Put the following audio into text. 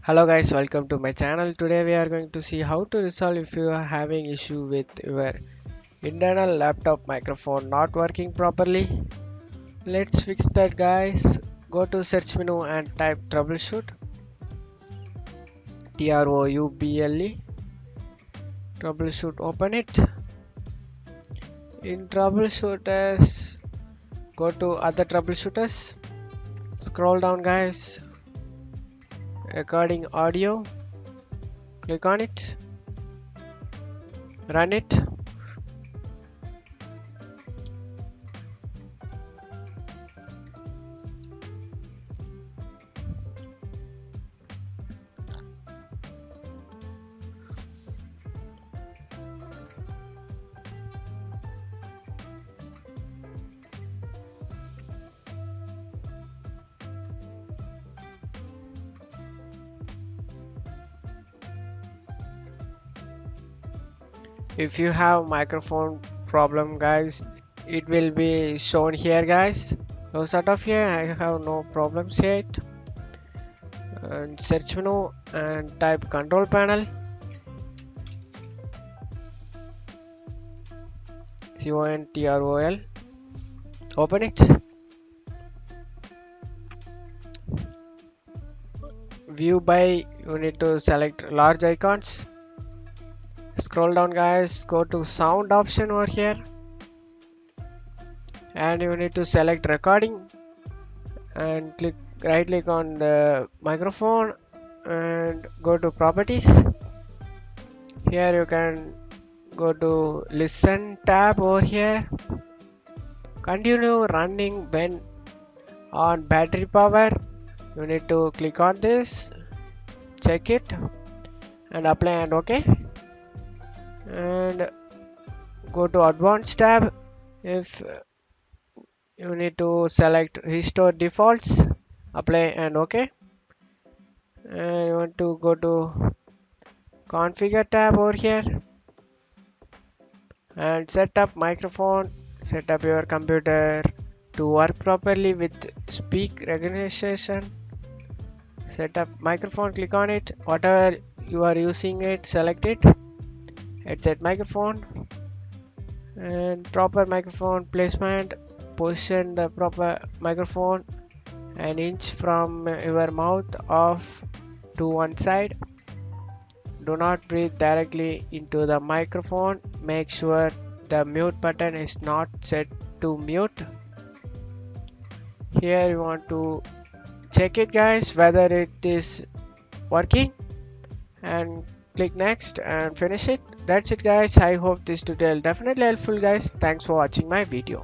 Hello guys, welcome to my channel. Today we are going to see how to resolve if you are having issue with your internal laptop microphone not working properly. Let's fix that guys. Go to search menu and type troubleshoot. trouble. Troubleshoot, open it. In troubleshooters, go to other troubleshooters. Scroll down guys. Recording audio. Click on it. Run it. If you have microphone problem guys, it will be shown here guys. So start off here. I have no problems yet. And search menu and type control panel. control. Open it. View by, you need to select large icons. Scroll down guys, go to sound option over here and you need to select recording and right click on the microphone and go to properties. Here you can go to listen tab over here. Continue running when on battery power. You need to click on this, check it and apply and OK. And go to advanced tab. If you need to select restore defaults, apply and OK. And you want to go to configure tab over here and set up microphone. Set up your computer to work properly with speak recognition. Set up microphone, click on it, whatever you are using it, select it, headset microphone and proper microphone placement. Position the proper microphone an inch from your mouth off to one side. Do not breathe directly into the microphone. Make sure the mute button is not set to mute. Here you want to check it guys whether it is working and click next and finish it. That's it guys. I hope this tutorial definitely helpful guys. Thanks for watching my video.